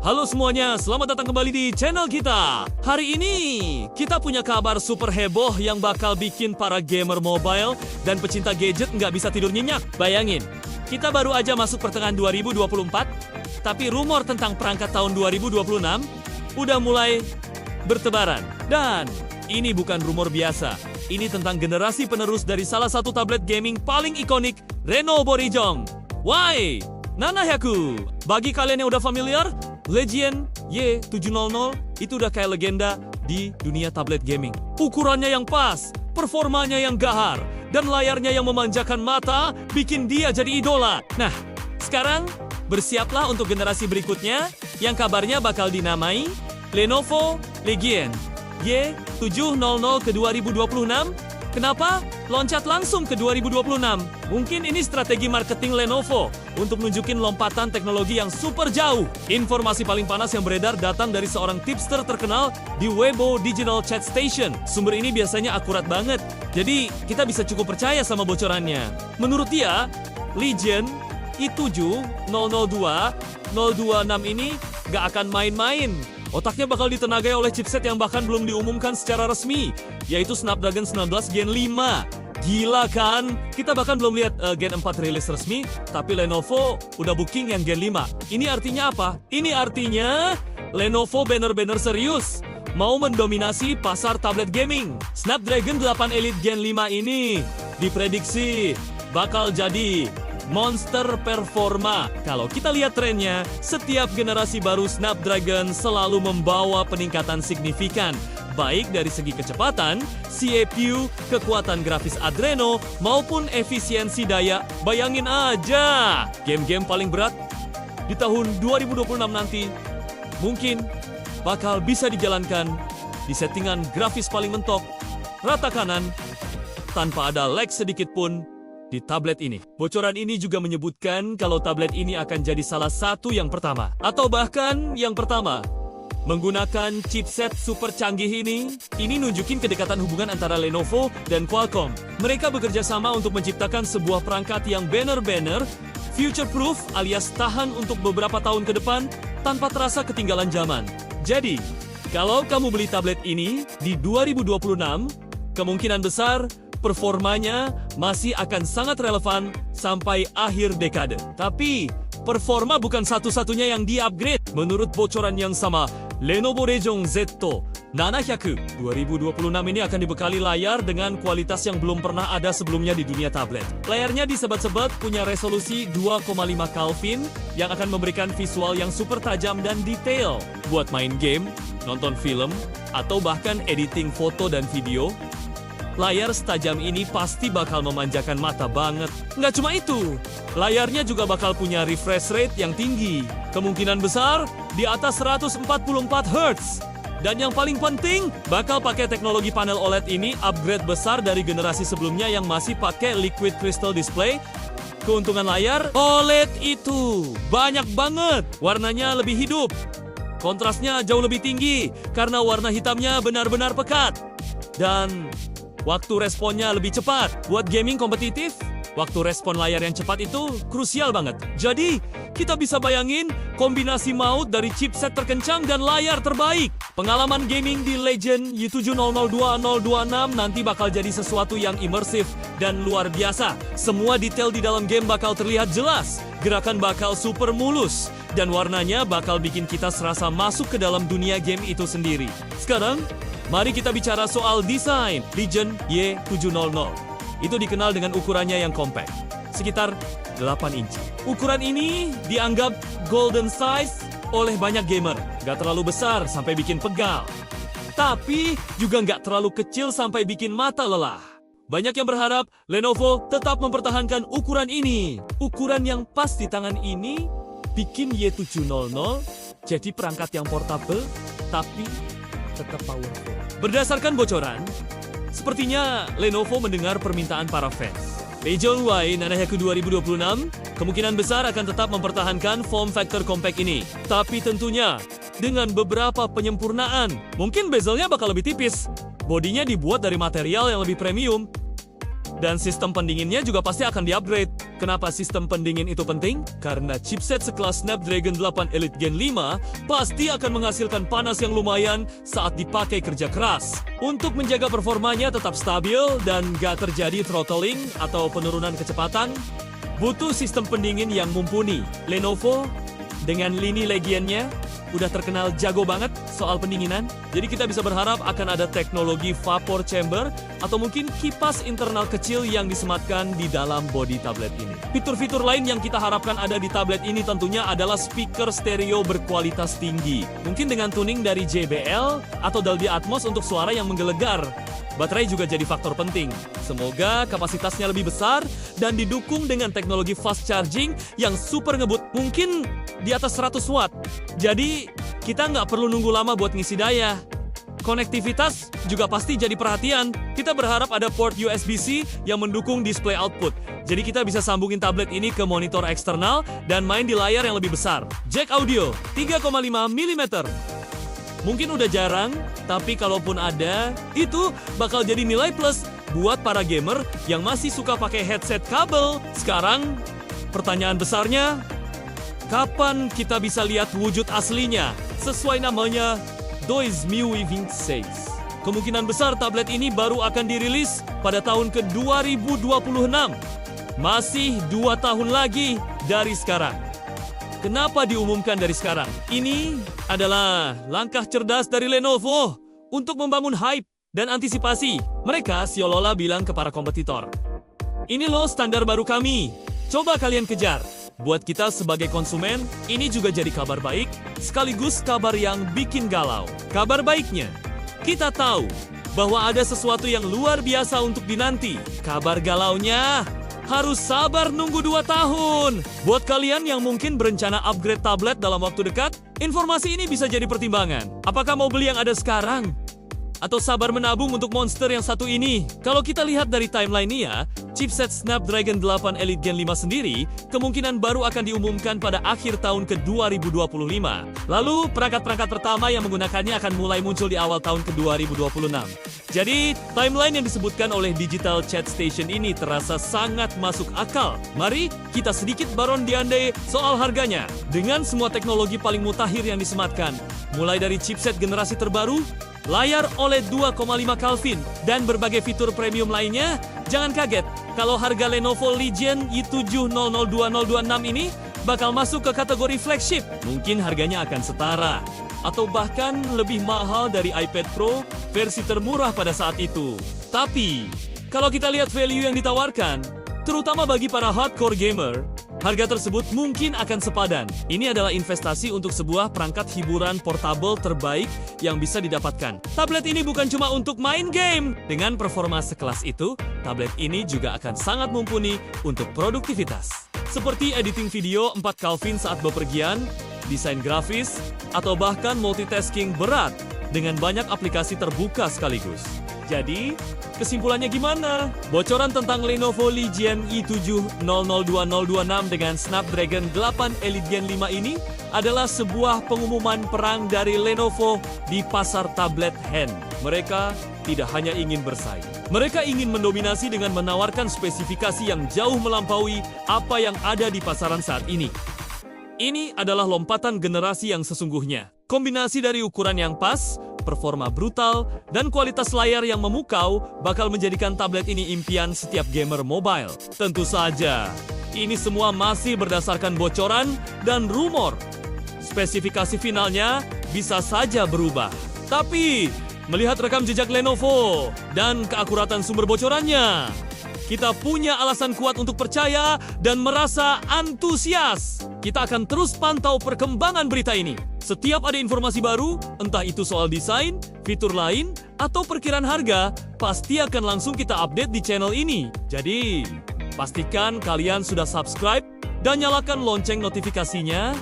Halo semuanya, selamat datang kembali di channel kita. Hari ini kita punya kabar super heboh yang bakal bikin para gamer mobile dan pecinta gadget nggak bisa tidur nyenyak. Bayangin, kita baru aja masuk pertengahan 2024, tapi rumor tentang perangkat tahun 2026 udah mulai bertebaran. Dan ini bukan rumor biasa, ini tentang generasi penerus dari salah satu tablet gaming paling ikonik, Lenovo Legion Y700. Bagi kalian yang udah familiar, Legion Y700 itu udah kayak legenda di dunia tablet gaming. Ukurannya yang pas, performanya yang gahar, dan layarnya yang memanjakan mata bikin dia jadi idola. Nah, sekarang bersiaplah untuk generasi berikutnya yang kabarnya bakal dinamai Lenovo Legion Y700 ke 2026. Kenapa? Loncat langsung ke 2026. Mungkin ini strategi marketing Lenovo untuk nunjukin lompatan teknologi yang super jauh. Informasi paling panas yang beredar datang dari seorang tipster terkenal di Weibo Digital Chat Station. Sumber ini biasanya akurat banget, jadi kita bisa cukup percaya sama bocorannya. Menurut dia, Legion i7 002 026 ini gak akan main-main. Otaknya bakal ditenagai oleh chipset yang bahkan belum diumumkan secara resmi, yaitu Snapdragon 19 Gen 5. Gila kan? Kita bahkan belum lihat Gen 4 rilis resmi, tapi Lenovo udah booking yang Gen 5. Ini artinya apa? Ini artinya Lenovo bener-bener serius mau mendominasi pasar tablet gaming. Snapdragon 8 Elite Gen 5 ini diprediksi bakal jadi monster performa. Kalau kita lihat trennya, setiap generasi baru Snapdragon selalu membawa peningkatan signifikan, baik dari segi kecepatan, CPU, kekuatan grafis Adreno, maupun efisiensi daya. Bayangin aja, game-game paling berat di tahun 2026 nanti mungkin bakal bisa dijalankan di settingan grafis paling mentok, rata kanan, tanpa ada lag sedikit pun di tablet ini. Bocoran ini juga menyebutkan kalau tablet ini akan jadi salah satu yang pertama, atau bahkan yang pertama, menggunakan chipset super canggih ini. Ini nunjukin kedekatan hubungan antara Lenovo dan Qualcomm. Mereka bekerja sama untuk menciptakan sebuah perangkat yang bener-bener future-proof alias tahan untuk beberapa tahun ke depan tanpa terasa ketinggalan zaman. Jadi, kalau kamu beli tablet ini di 2026, kemungkinan besar performanya masih akan sangat relevan sampai akhir dekade. Tapi, performa bukan satu-satunya yang di-upgrade. Menurut bocoran yang sama, Lenovo Legion Z700 2026 ini akan dibekali layar dengan kualitas yang belum pernah ada sebelumnya di dunia tablet. Layarnya disebat-sebat punya resolusi 2,5 Kelvin yang akan memberikan visual yang super tajam dan detail. Buat main game, nonton film, atau bahkan editing foto dan video, layar setajam ini pasti bakal memanjakan mata banget. Nggak cuma itu, layarnya juga bakal punya refresh rate yang tinggi. Kemungkinan besar di atas 144 Hz. Dan yang paling penting, bakal pakai teknologi panel OLED ini upgrade besar dari generasi sebelumnya yang masih pakai liquid crystal display. Keuntungan layar OLED itu banyak banget. Warnanya lebih hidup. Kontrasnya jauh lebih tinggi karena warna hitamnya benar-benar pekat. Dan waktu responnya lebih cepat. Buat gaming kompetitif, waktu respon layar yang cepat itu krusial banget. Jadi, kita bisa bayangin kombinasi maut dari chipset terkencang dan layar terbaik. Pengalaman gaming di Legion Y7002026 nanti bakal jadi sesuatu yang imersif dan luar biasa. Semua detail di dalam game bakal terlihat jelas. Gerakan bakal super mulus. Dan warnanya bakal bikin kita serasa masuk ke dalam dunia game itu sendiri. Sekarang, mari kita bicara soal desain Legion Y700. Itu dikenal dengan ukurannya yang compact, sekitar 8 inci. Ukuran ini dianggap golden size oleh banyak gamer. Gak terlalu besar sampai bikin pegal, tapi juga gak terlalu kecil sampai bikin mata lelah. Banyak yang berharap Lenovo tetap mempertahankan ukuran ini. Ukuran yang pas di tangan ini bikin Y700 jadi perangkat yang portable, tapi tetap powerful. Berdasarkan bocoran, sepertinya Lenovo mendengar permintaan para fans. Legion Y700 2026 kemungkinan besar akan tetap mempertahankan form factor compact ini. Tapi tentunya dengan beberapa penyempurnaan. Mungkin bezelnya bakal lebih tipis, bodinya dibuat dari material yang lebih premium, dan sistem pendinginnya juga pasti akan di-upgrade. Kenapa sistem pendingin itu penting? Karena chipset sekelas Snapdragon 8 Elite Gen 5 pasti akan menghasilkan panas yang lumayan saat dipakai kerja keras. Untuk menjaga performanya tetap stabil dan gak terjadi throttling atau penurunan kecepatan, butuh sistem pendingin yang mumpuni. Lenovo dengan lini Legion-nya udah terkenal jago banget soal pendinginan. Jadi kita bisa berharap akan ada teknologi vapor chamber atau mungkin kipas internal kecil yang disematkan di dalam bodi tablet ini. Fitur-fitur lain yang kita harapkan ada di tablet ini tentunya adalah speaker stereo berkualitas tinggi. Mungkin dengan tuning dari JBL atau Dolby Atmos untuk suara yang menggelegar. Baterai juga jadi faktor penting. Semoga kapasitasnya lebih besar dan didukung dengan teknologi fast charging yang super ngebut, mungkin di atas 100 watt. Jadi kita nggak perlu nunggu lama buat ngisi daya. Konektivitas juga pasti jadi perhatian. Kita berharap ada port USB-C yang mendukung display output. Jadi kita bisa sambungin tablet ini ke monitor eksternal dan main di layar yang lebih besar. Jack audio 3,5 mm. Mungkin udah jarang, tapi kalaupun ada, itu bakal jadi nilai plus buat para gamer yang masih suka pakai headset kabel. Sekarang, pertanyaan besarnya, kapan kita bisa lihat wujud aslinya? Sesuai namanya, 2026. Kemungkinan besar tablet ini baru akan dirilis pada tahun ke-2026. Masih 2 tahun lagi dari sekarang. Kenapa diumumkan dari sekarang? Ini adalah langkah cerdas dari Lenovo untuk membangun hype dan antisipasi. Mereka seolah-olah bilang ke para kompetitor, ini loh standar baru kami, coba kalian kejar. Buat kita sebagai konsumen, ini juga jadi kabar baik, sekaligus kabar yang bikin galau. Kabar baiknya, kita tahu bahwa ada sesuatu yang luar biasa untuk dinanti. Kabar galaunya, harus sabar nunggu 2 tahun. Buat kalian yang mungkin berencana upgrade tablet dalam waktu dekat, informasi ini bisa jadi pertimbangan. Apakah mau beli yang ada sekarang? Atau sabar menabung untuk monster yang satu ini? Kalau kita lihat dari timeline-nya, chipset Snapdragon 8 Elite Gen 5 sendiri kemungkinan baru akan diumumkan pada akhir tahun ke-2025. Lalu, perangkat-perangkat pertama yang menggunakannya akan mulai muncul di awal tahun ke-2026. Jadi, timeline yang disebutkan oleh Digital Chat Station ini terasa sangat masuk akal. Mari kita sedikit barondiandai soal harganya. Dengan semua teknologi paling mutakhir yang disematkan, mulai dari chipset generasi terbaru, layar OLED 2,5 Kelvin, dan berbagai fitur premium lainnya, jangan kaget kalau harga Lenovo Legion i7002026 ini bakal masuk ke kategori flagship. Mungkin harganya akan setara, atau bahkan lebih mahal dari iPad Pro versi termurah pada saat itu. Tapi, kalau kita lihat value yang ditawarkan, terutama bagi para hardcore gamer, harga tersebut mungkin akan sepadan. Ini adalah investasi untuk sebuah perangkat hiburan portable terbaik yang bisa didapatkan. Tablet ini bukan cuma untuk main game. Dengan performa sekelas itu, tablet ini juga akan sangat mumpuni untuk produktivitas. Seperti editing video 4 Kelvin saat bepergian, desain grafis, atau bahkan multitasking berat dengan banyak aplikasi terbuka sekaligus. Jadi, kesimpulannya gimana? Bocoran tentang Lenovo Legion i7002026 dengan Snapdragon 8 Elite Gen 5 ini adalah sebuah pengumuman perang dari Lenovo di pasar tablet hand. Mereka tidak hanya ingin bersaing. Mereka ingin mendominasi dengan menawarkan spesifikasi yang jauh melampaui apa yang ada di pasaran saat ini. Ini adalah lompatan generasi yang sesungguhnya. Kombinasi dari ukuran yang pas, performa brutal, dan kualitas layar yang memukau bakal menjadikan tablet ini impian setiap gamer mobile. Tentu saja, ini semua masih berdasarkan bocoran dan rumor. Spesifikasi finalnya bisa saja berubah. Tapi, melihat rekam jejak Lenovo dan keakuratan sumber bocorannya, kita punya alasan kuat untuk percaya dan merasa antusias. Kita akan terus pantau perkembangan berita ini. Setiap ada informasi baru, entah itu soal desain, fitur lain, atau perkiraan harga, pasti akan langsung kita update di channel ini. Jadi, pastikan kalian sudah subscribe dan nyalakan lonceng notifikasinya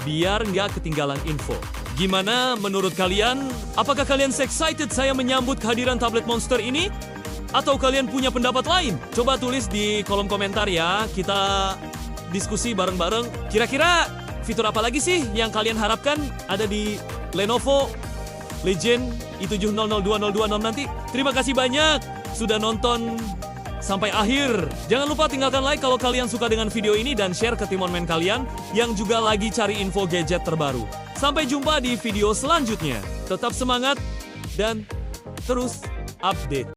biar nggak ketinggalan info. Gimana menurut kalian? Apakah kalian excited saya menyambut kehadiran tablet monster ini? Atau kalian punya pendapat lain? Coba tulis di kolom komentar ya, kita diskusi bareng-bareng. Kira-kira fitur apa lagi sih yang kalian harapkan ada di Lenovo Legion i7002026 nanti? Terima kasih banyak sudah nonton sampai akhir. Jangan lupa tinggalkan like kalau kalian suka dengan video ini dan share ke teman-teman kalian yang juga lagi cari info gadget terbaru. Sampai jumpa di video selanjutnya. Tetap semangat dan terus update.